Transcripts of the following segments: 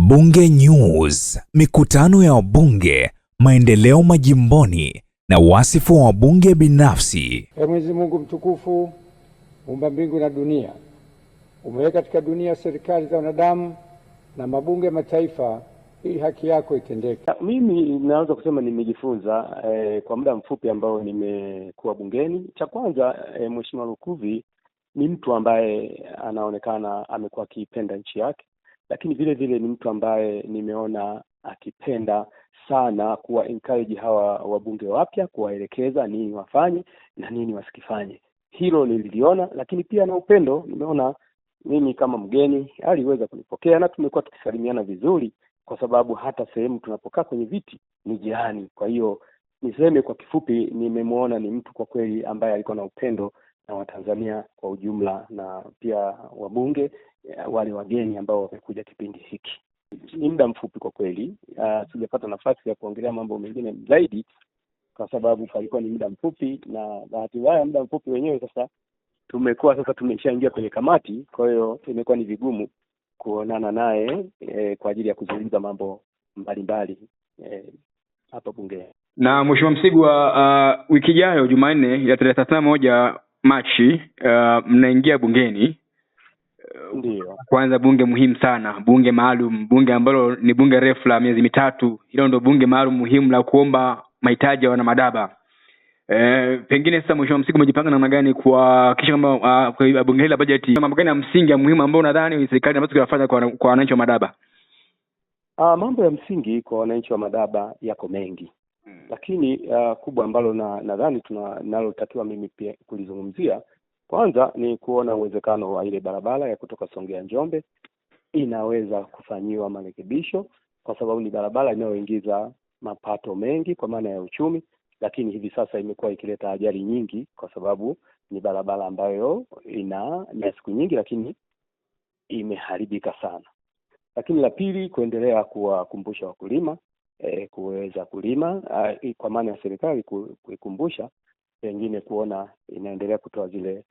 Bunge News, mikutano ya wabunge, maendeleo majimboni na wasifu wa wabunge binafsi. Mwenyezi Mungu mtukufu, muumba mbingu na dunia, umeweka katika dunia serikali za wanadamu na mabunge mataifa ili haki yako itendeke. Mimi naweza kusema nimejifunza kwa muda mfupi ambao nimekuwa bungeni. Cha kwanza, Mheshimiwa Lukuvi ni mtu ambaye anaonekana amekuwa akipenda nchi yake, lakini vile vile ni mtu ambaye nimeona akipenda sana kuwa encourage hawa wabunge wapya, kuwaelekeza nini wafanye na nini wasikifanye. Hilo nililiona, lakini pia na upendo. Nimeona mimi kama mgeni aliweza kunipokea na tumekuwa tukisalimiana vizuri, kwa sababu hata sehemu tunapokaa kwenye viti ni jirani. Kwa hiyo niseme kwa kifupi, nimemwona ni mtu kwa kweli ambaye alikuwa na upendo na Watanzania kwa ujumla, na pia wabunge wale wageni ambao wamekuja kipindi hiki. Ni muda mfupi kwa kweli, sijapata nafasi ya kuongelea mambo mengine zaidi kwa sababu palikuwa ni muda mfupi, na bahati mbaya muda mfupi wenyewe sasa tumeshaingia kwenye kamati. Kwa hiyo imekuwa ni vigumu kuonana naye kwa ajili ya kuzungumza mambo mbalimbali hapa bungeni. Na Mheshimiwa Msigwa, wiki ijayo Jumanne ya tarehe 31 Machi mnaingia bungeni. Ndio. Kwanza bunge muhimu sana, bunge maalum, bunge ambalo ni bunge refu la miezi mitatu. Hilo ndio bunge maalum muhimu la kuomba mahitaji ya wana Madaba. Pengine sasa Mheshimiwa Msigwa, umejipanga namna gani kuhakikisha kwamba kwa bunge hili la bajeti mambo gani ya msingi ya muhimu ambao unadhani serikali inapaswa kufanya kwa wananchi wa Madaba? Mambo ya msingi kwa wananchi wa Madaba yako mengi. Lakini kubwa ambalo nadhani tunalotakiwa mimi pia kulizungumzia, kwanza ni kuona uwezekano wa ile barabara ya kutoka Songea Njombe inaweza kufanyiwa marekebisho, kwa sababu ni barabara inayoingiza mapato mengi kwa maana ya uchumi, lakini hivi sasa imekuwa ikileta ajali nyingi kwa sababu ni barabara ambayo ina siku nyingi lakini imeharibika sana. Lakini la pili, kuendelea kuwakumbusha wakulima kuweza kulima, kwa maana ya serikali kuikumbusha, pengine kuona inaendelea kutoa zile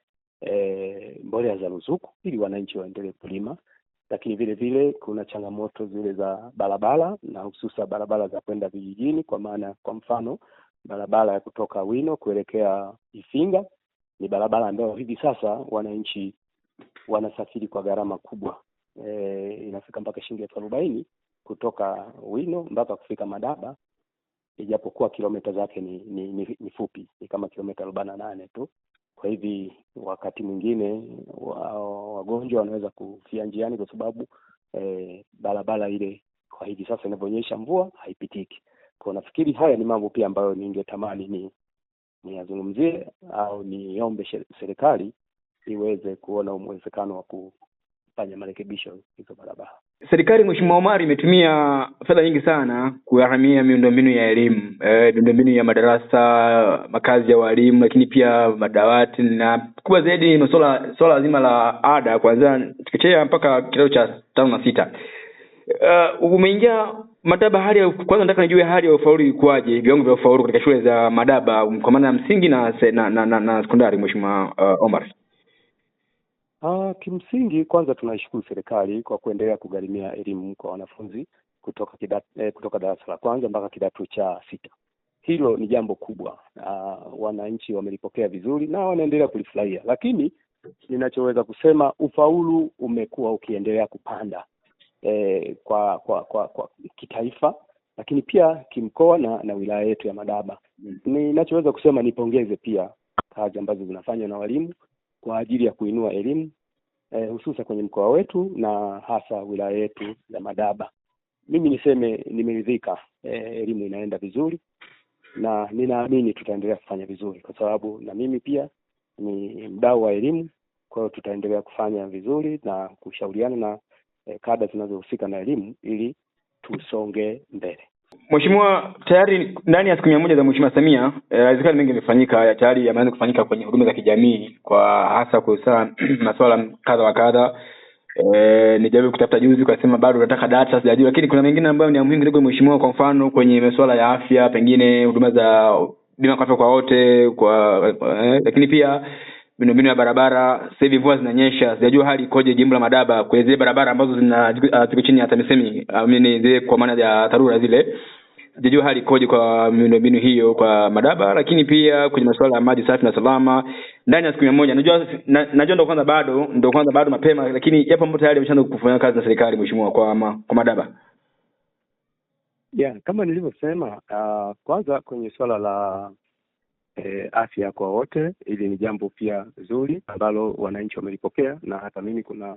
mbolea za ruzuku ili wananchi waendelee kulima. Lakini vile vile kuna changamoto zile za barabara, na hususa barabara za kwenda vijijini, kwa maana kwa mfano barabara ya kutoka Wino kuelekea Ifinga ni barabara ambayo hivi sasa wananchi wanasafiri kwa gharama kubwa. Inafika mpaka shilingi 40,000 kutoka Wino mpaka kufika Madaba, ijapokuwa kilomita zake ni fupi, ni kama kilomita 48 tu. Kwa hivi wakati mwingine wagonjwa wanaweza kufia njiani kwa sababu barabara ile kwa hivi sasa inavyonyesha mvua haipitiki. Kwa nafikiri haya ni mambo pia ambayo ningetamani niyazungumzie au niombe serikali iweze kuona uwezekano wa kufanya marekebisho hizo barabara. Serikali Mheshimiwa Omar imetumia fedha nyingi sana kugharamia miundombinu ya elimu, miundombinu ya madarasa, makazi ya walimu, lakini pia madawati, na kubwa zaidi ni swala zima la ada kuanzia chekechea mpaka kidato cha 5 na 6. Umeingia Madaba, kwanza nataka nijue hali ya ufaulu ikoaje, viwango vya ufaulu katika shule za Madaba kwa maana ya msingi na sekondari, Mheshimiwa Omar? Kimsingi kwanza tunaishukuru serikali kwa kuendelea kugharimia elimu kwa wanafunzi kutoka darasa la kwanza mpaka kidato cha 6. Hilo ni jambo kubwa. Wananchi wamelipokea vizuri na wanaendelea kulifurahia. Lakini ninachoweza kusema, ufaulu umekuwa ukiendelea kupanda kwa kitaifa, lakini pia kimkoa na wilaya yetu ya Madaba. Ninachoweza kusema nipongeze pia kazi ambazo zinafanywa na walimu kwa ajili ya kuinua elimu hususa kwenye mkoa wetu na hasa wilaya yetu ya Madaba. Mimi niseme nimeridhika, elimu inaenda vizuri na ninaamini tutaendelea kufanya vizuri, kwa sababu na mimi pia ni mdau wa elimu. Kwa hiyo tutaendelea kufanya vizuri na kushauriana na kada zinazohusika na elimu ili tusonge mbele. Mheshimiwa, tayari ndani ya siku 100 za Mheshimiwa Samia, serikali mengi imefanyika, tayari yameanza kufanyika kwenye huduma za kijamii, kwa hasa kuhusiana masuala kadha wa kadha. Nijaribu kutafuta juzi kwa sema bado nataka data sijajua, lakini kuna mengine ambayo ni muhimu kidogo Mheshimiwa. Kwa mfano kwenye masuala ya afya, pengine huduma za bima kwa afya kwa wote, lakini pia miundombinu ya barabara. Sasa hivi mvua zinanyesha, sijajua hali ikoje jimbo la Madaba kwa zile barabara ambazo ziko chini ya TAMISEMI, zile kwa maana ya TARURA zile. Sijajua hali ikoje kwa miundombinu hiyo kwa Madaba, lakini pia kwenye masuala ya maji safi na salama ndani ya siku 100. Najua ndo kwanza bado mapema, lakini yapo mambo tayari yameshaanza kufanya kazi na serikali mheshimiwa kwa Madaba. Yeah, kama nilivyosema, kwanza kwenye swala la afya kwa wote, ili ni jambo pia zuri ambalo wananchi wamelipokea, na hata mimi kuna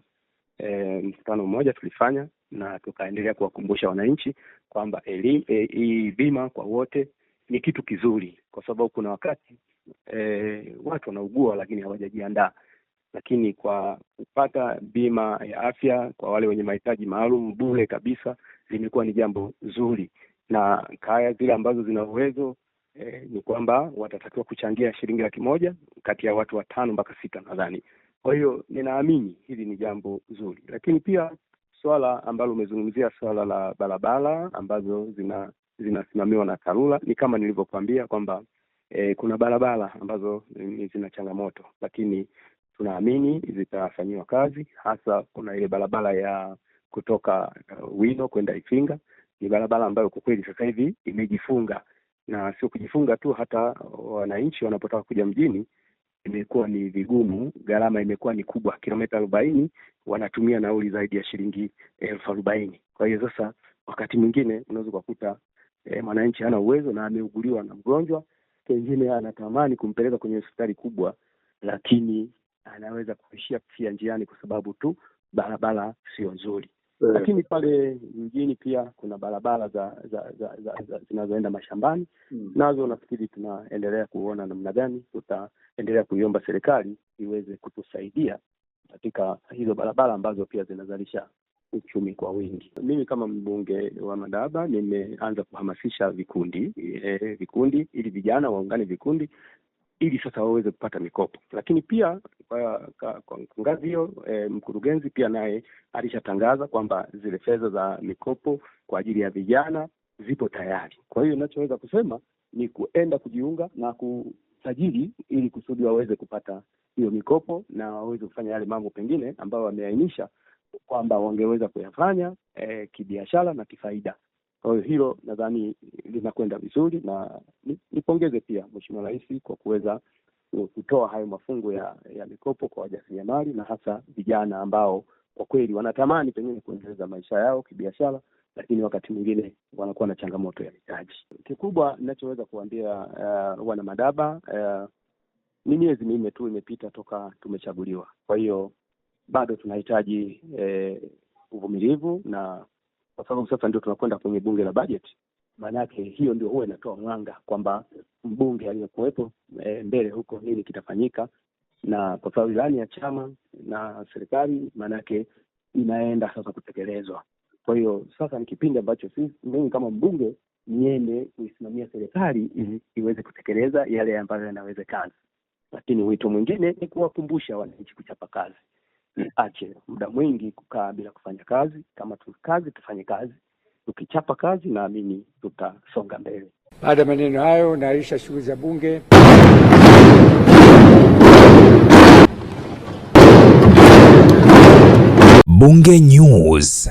mkutano mmoja tulifanya na tukaendelea kuwakumbusha wananchi kwamba hii bima kwa wote ni kitu kizuri, kwa sababu kuna wakati watu wanaugua lakini hawajajiandaa. Lakini kwa kupata bima ya afya kwa wale wenye mahitaji maalum bure kabisa limekuwa ni jambo zuri, na kaya zile ambazo zina uwezo ni kwamba watatakiwa kuchangia shilingi 100,000 kati ya watu 5 mpaka 6 nadhani. Kwa hiyo ninaamini hili ni jambo zuri. Lakini pia swala ambalo umezungumzia, swala la barabara ambazo zinasimamiwa na TARURA, ni kama nilivyokuambia kwamba kuna barabara ambazo zina changamoto, lakini tunaamini zitafanyiwa kazi. Hasa kuna ile barabara ya kutoka Wino kwenda Ifinga, ni barabara ambayo kwa kweli sasa hivi imejifunga, na sio kujifunga tu, hata wananchi wanapotaka kuja mjini imekuwa ni vigumu, gharama imekuwa ni kubwa. Kilomita 40 wanatumia nauli zaidi ya shilingi 40,000. Kwa hiyo sasa wakati mwingine unaweza kukuta mwananchi hana uwezo na ameuguliwa na mgonjwa, pengine anatamani kumpeleka kwenye hospitali kubwa, lakini anaweza kuishia kufia njiani kwa sababu tu barabara sio nzuri. Lakini pale mjini pia kuna barabara za zinazoenda mashambani. Nazo nafikiri tunaendelea kuona namna gani tutaendelea kuiomba serikali iweze kutusaidia katika hizo barabara ambazo pia zinazalisha uchumi kwa wingi. Mimi kama mbunge wa Madaba nimeanza kuhamasisha vikundi ili vijana waungane vikundi ili sasa waweze kupata mikopo. Lakini pia kwa ngazi hiyo mkurugenzi pia naye alishatangaza kwamba zile fedha za mikopo kwa ajili ya vijana zipo tayari. Kwa hiyo ninachoweza kusema ni kuenda kujiunga na kusajili ili kusudi waweze kupata hiyo mikopo na waweze kufanya yale mambo pengine ambayo wameainisha kwamba wangeweza kuyafanya kibiashara na kifaida. Kwa hiyo hilo nadhani linakwenda vizuri, na nipongeze pia Mheshimiwa Rais kwa kuweza kutoa hayo mafungu ya mikopo kwa wajasiriamali na hasa vijana ambao kwa kweli wanatamani pengine kuendeleza maisha yao kibiashara, lakini wakati mwingine wanakuwa na changamoto ya mitaji. Kikubwa ninachoweza kuambia wana Madaba, ni miezi 4 tu imepita toka tumechaguliwa. Kwa hiyo bado tunahitaji uvumilivu, na kwa sababu sasa ndio tunakwenda kwenye bunge la bajeti, maana yake hiyo ndio huwa inatoa mwanga kwamba mbunge aliyekuwepo mbele huko nini kitafanyika, na kwa sababu ilani ya chama na serikali maana yake inaenda sasa kutekelezwa. Kwa hiyo sasa ni kipindi ambacho mimi kama mbunge niende kuisimamia serikali ili iweze kutekeleza yale ambayo yanawezekana. Lakini wito mwingine ni kuwakumbusha wananchi kuchapa kazi. Ache muda mwingi kukaa bila kufanya kazi. Kama tufanye kazi. Tukichapa kazi naamini tutasonga mbele. Baada ya maneno hayo naahirisha shughuli za bunge. Bunge News.